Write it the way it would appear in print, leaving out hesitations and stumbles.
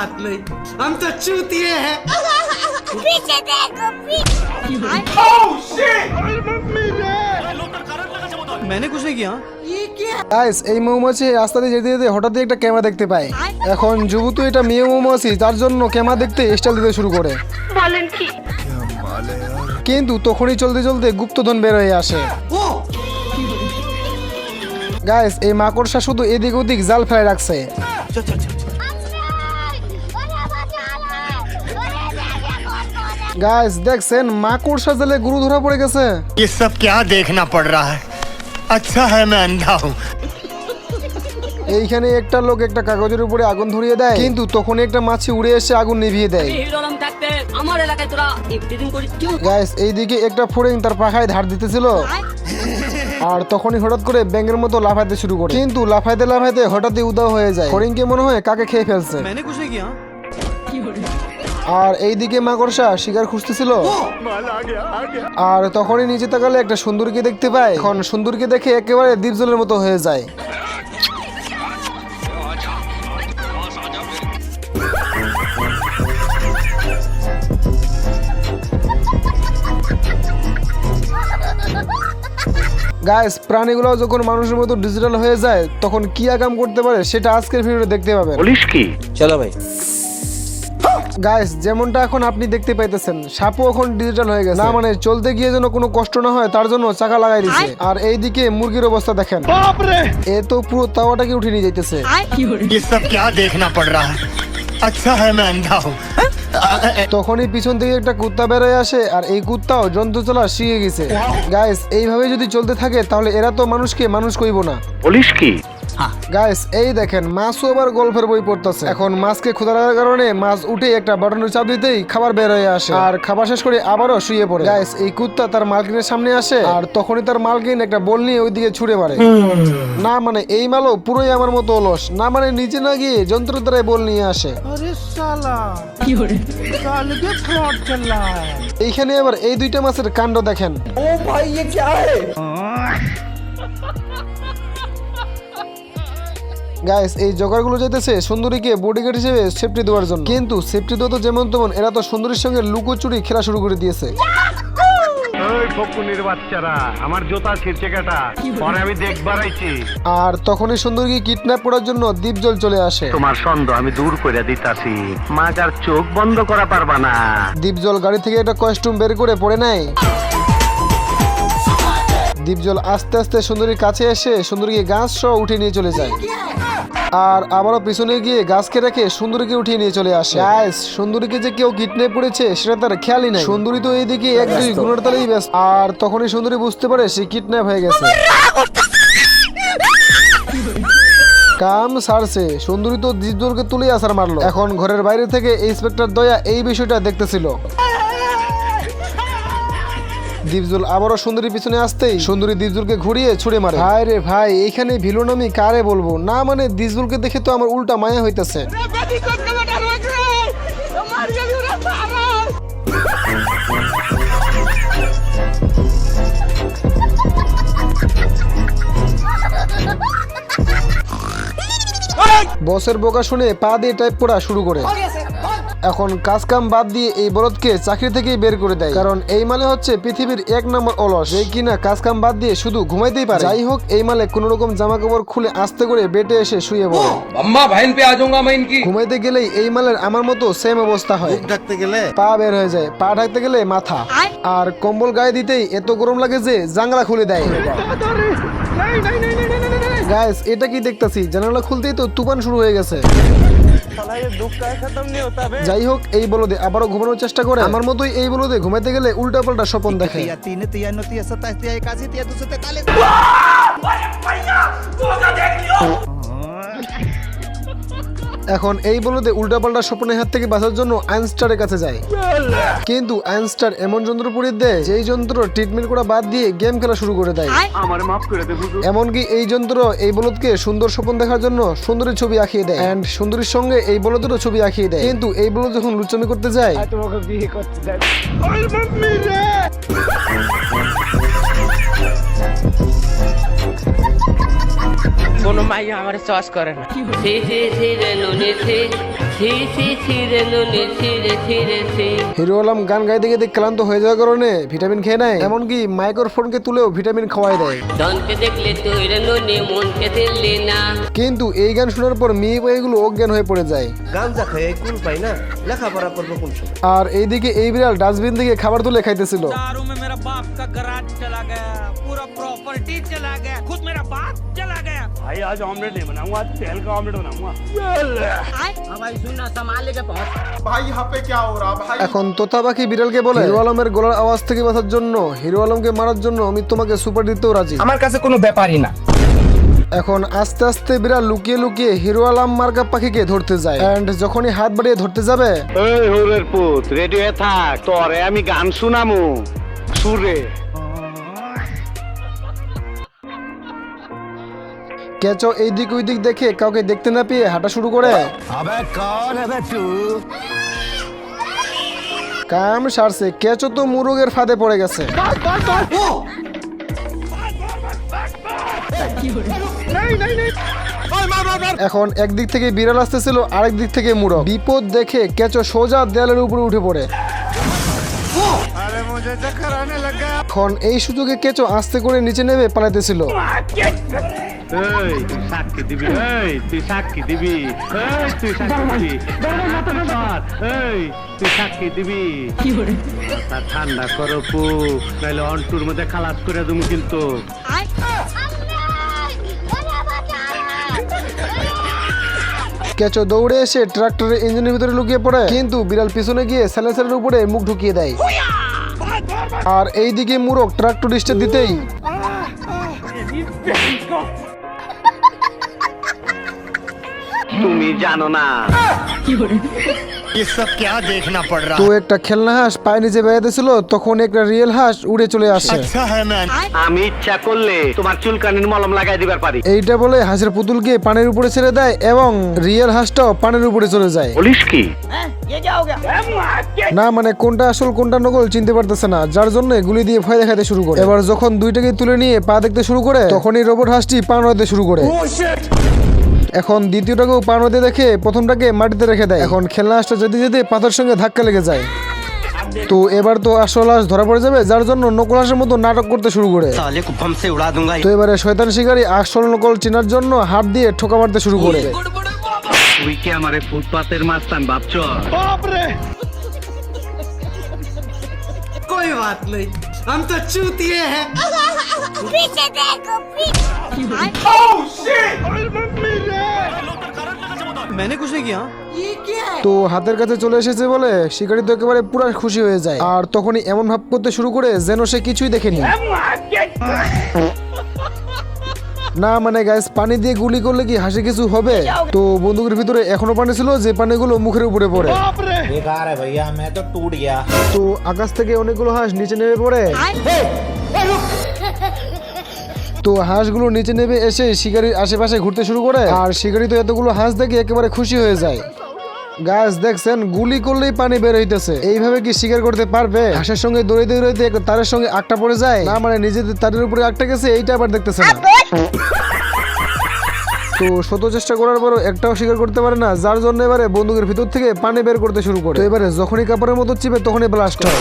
बात नहीं, हम तो चूतिए हैं। पीछे देखो पीछे। मैंने कुछ नहीं किया। গাইস এই মৌমাছি রাস্তা দিয়ে যেতে যেতে হঠাৎ একটা ক্যামেরা দেখতে পায়। এখন যুবতী এটা মেয়ে মৌমাছি, তার জন্য ক্যামেরা দেখতে স্টাইল দিতে শুরু করে। বলেন কি? কিন্তু তখনই চলতে চলতে গুপ্তধন বের হয়ে আসে। গাইস এই মাকড়সা শুধু এদিক ওদিক জাল ফেলে রাখছে। গাইস দেখছেন মাকড়সা জালে গুরু ধরা পড়ে গেছে। ये सब क्या देखना पड़ रहा है? अच्छा है मैं अंधा हूँ। এইখানে একটা লোক একটা কাগজের উপরে আগুন ধরিয়ে দেয়, কিন্তু তখন একটা মাছি উড়ে এসে আগুন নিভিয়ে দেয়। আমার এলাকায় তোরা ইফটিজিং করিস কেউ? গাইস এইদিকে একটা ফড়িং তার পাখায় ধার দিতেছিল, আর তখনই হঠাৎ করে ব্যাঙের মতো লাফাইতে শুরু করে, কিন্তু লাফাইতে লাফাইতে হঠাৎই উদাও হয়ে যায়। ফড়িংকে মনে হয় কাকে খেয়ে ফেলছে। मैंने कुछ नहीं किया। আর এইদিকে মাকড়সা শিকার খুঁজতেছিল, আর তখনই নিচে তাকালে একটা সুন্দরীকে দেখতে পায়। এখন সুন্দরীকে দেখে একেবারে দ্বীপজলের মতো হয়ে যায়। গাইস প্রাণীগুলো যখন মানুষের মতো ডিজিটাল হয়ে যায় তখন কি আকাম করতে পারে সেটা আজকের ভিডিওতে দেখতে পাবেন। पुलिस की चलो भाई। গাইস যেমনটা এখন আপনি দেখতে পাইতেছেন, সাপও এখন ডিজিটাল হয়ে গেছে। না মানে চলতে গিয়ে যেন কোনো কষ্ট না হয় তার জন্য চাকা লাগাই দিয়েছে। আর এইদিকে মুরগির অবস্থা দেখেন, এ তো পুরো তাওয়াটাকে উঠে নিয়ে যাইতেছে। ये सब क्या देखना पड़ रहा है? अच्छा है मैं अंधा हूँ। তখনই পিছন থেকে একটা কুত্তা বেরোয় আসে, আর এই কুত্তাও জন্তু চলা শিখে গেছে। গাইস এইভাবে যদি চলতে থাকে তাহলে এরা তো মানুষকে মানুষ কইব না। पुलिस की গাইস এই দেখেন মাছও আবার গল্পের বই পড়তেছে। এখন মাছকে ক্ষুধা লাগার কারণে মাছ উঠে একটা বাটনের চাপ দিতেই খাবার বের হয়ে আসে, আর খাবার শেষ করে আবারও শুয়ে পড়ে। গাইস এই কুত্তা তার মালকিনের সামনে আসে, আর তখনই তার মালকিন একটা বল নিয়ে ওইদিকে ছুড়ে মারে। না মানে এই মালও পুরোই আমার মতো অলস, না মানে নিচে না গিয়ে যন্ত্রের দ্বারাই বল নিয়ে আসে। এইখানে আবার এই দুইটা মাছের কাণ্ড দেখেন। গাইস এই জোগাড়গুলো যেতেছে সুন্দরীকে বডিগার্ড হিসেবে সেফটি দেওয়ার জন্য, কিন্তু সেফটি দেওয়া তো যেমন তেমন, এরা তো সুন্দরীর সঙ্গে লুকোচুরি খেলা শুরু করে দিয়েছে। ওই ফকুনির বাচ্চারা আমার জুতা ছিঁড়ছে কাটা পরে আমি দেখবার আইছি। আর তখনই সুন্দরীকে কিডন্যাপ করার জন্য দীপজল চলে আসে। তোমার সন্দেহ আমি দূর করে দিতাছি, মাজার চোখ বন্ধ করা পারবা না। দীপজল গাড়ি থেকে একটা কস্টিউম বের করে পরে নেয়। দীপজল আস্তে আস্তে সুন্দরীর কাছে এসে সুন্দরীকে গাছ সহ উঠে নিয়ে চলে যায়, আর আবারও পিছনে গিয়ে গাছকে রেখে সুন্দরীকে উঠিয়ে নিয়ে চলে আসে। গাইস সুন্দরীকে যে কেউ কিডন্যাপ করেছে সেটা তার খেয়ালই নাই। সুন্দরী তো এইদিকে এক দুই গুণের তালেই ব্যস্ত, আর তখনই সুন্দরী বুঝতে পারে সে কিডন্যাপ হয়ে গেছে। কাম সারছে, সুন্দরী তো দীপজলকে তুলে আসার মারলো। এখন ঘরের বাইরে থেকে ইন্সপেক্টর দয়া এই বিষয়টা দেখতেছিল। দীপজল আবারও সুন্দরী পিছনে আসতেই সুন্দরী দীপজলকে ঘুরিয়ে ছুড়ে মারে। ভাই রে ভাই, এইখানে ভিলেন আমি কারে বলবো, না মানে দীপজলকে দেখে তো আমার উল্টা মায়া হইতেছে। বসের বোকা শুনে পা দিয়ে টাইপ করা শুরু করে। এখন কাজ কাম বাদ দিয়ে এই বলদকে চাকরি থেকেই বের করে দেয়, কারণ এই মালে হচ্ছে পৃথিবীর 1 নম্বর অলস, এই কিনা কাজ কাম বাদ দিয়ে শুধু ঘুমাইতেই পারে। যাই হোক এই মালে কোন রকম জামা কাপড় খুলে আস্তে করে বেটে এসে শুয়ে পড়ে। अम्मा बहन पे आ जाऊंगा मैं इनकी। ঘুমাইতে গেলেই এই মালের আমার মতো সেম অবস্থা হয়। ঢাকতে গেলে পা বের হয়ে যায়, পা ঢাকতে গেলে মাথা, আর কম্বল গায়ে দিতেই এত গরম লাগে যে জানলা খুলে দেয়। গাইস এটা কি দেখতাছি, জানালা খুলতেই তো তুফান শুরু হয়ে গেছে। যাই হোক এই বলদে আবারও ঘুমানোর চেষ্টা করে। আমার মতোই এই বলদে ঘুমাইতে গেলে উল্টা পাল্টা স্বপ্ন দেখে। এখন এই বলদে উল্টা পাল্টা স্বপ্নের হাত থেকে বাঁচার জন্য আইনস্টারের কাছে যায়, কিন্তু আইনস্টার এমন যন্ত্র পরিয়ে দেয় যেই যন্ত্র ট্রিটমেন্ট করা বাদ দিয়ে গেম খেলা শুরু করে দেয়। আমার মাফ করে দে হুজুর। এমনকি এই যন্ত্র এই বলদকে সুন্দর স্বপ্ন দেখার জন্য সুন্দরীর ছবি আঁকিয়ে দেয়, এন্ড সুন্দরীর সঙ্গে এই বলদেরও ছবি আঁকিয়ে দেয়। কিন্তু এই বলদ যখন লুচ্চামি করতে যায়, তোমাকে বিয়ে করতে যাই। ওই মাম্মি রে। কোনো মাই আমার চয়েস করে না। হিরো আলম গান গাইতে গাইতে ক্লান্ত হয়ে যাওয়ার কারণে ভিটামিন খেয়ে নেয়, এমনকি মাইক্রোফোনকে তুলেও ভিটামিন খাওয়াই দেয়। দেখলে তুই রে নুনি মনকে দিল্লি না। কিন্তু এই গান শোনার পর মেয়ে পাইগুলো অজ্ঞান হয়ে পড়ে যায়। গাঞ্জা খাই কুল পাই না, লেখাপড়া করবো কোন সময়? আর এইদিকে এই বিড়াল ডাস্টবিন থেকে খাবার তুলে খাইতেছিল। दारू में मेरा बाप का गराज चला गया, पूरा प्रॉपर्टी चला गया, खुद मेरा बाप चला गया। भाई आज ऑमलेट नहीं बनाऊंगा, आज तेल का ऑमलेट बनाऊंगा। हाँ भाई सुनना संभाल लेके पहुंच। এখন তোতা পাখি বিড়ালকে বলে, হিরো আলমের গলার আওয়াজ থেকে বাঁচার জন্য, হিরো আলমকে মারার জন্য আমি তোমাকে সুপার দিতেও রাজি। আমার কাছে কোনো ব্যাপারই না। এখন আস্তে আস্তে বিড়াল লুকিয়ে লুকিয়ে হিরো আলম মার্কা পাখিকে ধরতে যায়। এন্ড যখনই হাত বাড়িয়ে ধরতে যাবে, এই হোরের পুত রেডি হয়ে থাক, তোরে আমি গান শুনামু সুরে। কেঁচো এই দিক ওই দিক দেখে কাউকে দেখতে না পেয়ে হাঁটা শুরু করে। अबे कौन है बे तू? কাম সারছে, কেঁচো তো মুরগের ফাঁদে পড়ে গেছে। এখন একদিক থেকে বিড়াল আসতেছিল, আরেক দিক থেকে মুরগ। বিপদ দেখে কেঁচো সোজা দেয়ালের উপরে উঠে পড়ে। এখন এই সুযোগে কেঁচো আস্তে করে নিচে নেমে পালাইতেছিল। এই তুই সাক্ষী দিবি, এই তুই সাক্ষী দিবি, এই তুই সাক্ষী দিবি, এই তুই সাক্ষী দিবি। তা ঠান্ডা করো পু, নাহলে অন্টুর মধ্যে খালাস করে দেবো কিন্তু। কেঁচো দৌড়ে এসে ট্রাক্টরের ইঞ্জিনের ভিতরে লুকিয়ে পড়ে, কিন্তু বিড়াল পিছনে গিয়ে সাইলেন্সারের উপরে মুখ ঢুকিয়ে দেয়। আর এইদিকে মুরগ ট্রাক্টর স্টার্ট দিতেই তুমি জানো না ये सब क्या देखना पड़ रहा তো है? একটা খেলনা হাঁস পায়ে নিচে বেড়াতেছিল, তখন একটা রিয়েল হাঁস উড়ে চলে আসে। अच्छा है मैं আমি ইচ্ছা করলে তোমার চুলকানির মলম লাগাই দিবার পারি। এইটা বলে হাঁসের পুতুলকে পানির উপরে ছেড়ে দেয় এবং রিয়েল হাঁসটাও পানির উপরে চলে যায়। বলিস কি? না মানে কোনটা আসল কোনটা নকল চিনতে পারতেছে না, যার জন্য গুলি দিয়ে ভয় দেখাতে শুরু করে। এবার যখন দুইটাকে তুলে নিয়ে পা দেখতে শুরু করে, তখনই রোবট হাঁসটি পা নড়াতে শুরু করে। এখন দ্বিতীয়টাকেও পা নড়াতে দেখে প্রথমটাকে মাটিতে রেখে দেয়। এখন খেলনা হাঁসটা যেতে যেতে পাথর সঙ্গে ধাক্কা লেগে যায়। তো এবার তো আসল হাঁস ধরা পড়ে যাবে, যার জন্য নকল হাঁসের মতো নাটক করতে শুরু করে। साले को बम से उड़ा दूंगा। তো এবারে শয়তান শিকারী আসল নকল চেনার জন্য হাত দিয়ে ঠোকা মারতে শুরু করে। তুই কি আমারে ফুটপাতের মাস্তান ভাবছ? कोई बात नहीं, हम तो चूतिए हैं। पीछे देखो पीछे। मैंने कुछ नहीं किया। তো হাতের কাছে চলে এসেছে বলে শিকারী তো একেবারে পুরো খুশি হয়ে যায়। আর তখনই এমন ভাব করতে শুরু করে যেন সে কিছুই দেখেনি। না মানে গাইস, পানি দিয়ে গুলি করলে কি হাসি কিছু হবে? তো বন্দুকের ভিতরে এখনো পানি ছিল, যে পানিগুলো মুখের উপরে পড়ে। बेकार है भैया, मैं तो टूट गया। তো আকাশ থেকে অনেকগুলো হাঁস নিচে নেমে পড়ে। তো হাঁসগুলো নিচে নেমে এসে শিকারীর আশেপাশে ঘুরতে শুরু করে। আর শিকারী তো এতগুলো হাঁস দেখে একেবারে খুশি হয়ে যায়। গাছ দেখছেন, গুলি করলেই পানি বের হইতেছে। এইভাবে কি শিকার করতে পারবে? হাঁসের সঙ্গে দৌড়াইতে দৌড়াইতে একটা তারের সঙ্গে আটটা পড়ে যায়। না মানে নিজেদের তারের উপরে আটটা গেছে, এইটা আবার দেখতেছে না। তো শত চেষ্টা করার পরও একটাও শিকার করতে পারে না, যার জন্য এবারে বন্দুকের ভিতর থেকে পানি বের করতে শুরু করে। তো এবারে যখনই কাপড়ের মতো চিপে তখনই ব্লাস্ট হয়।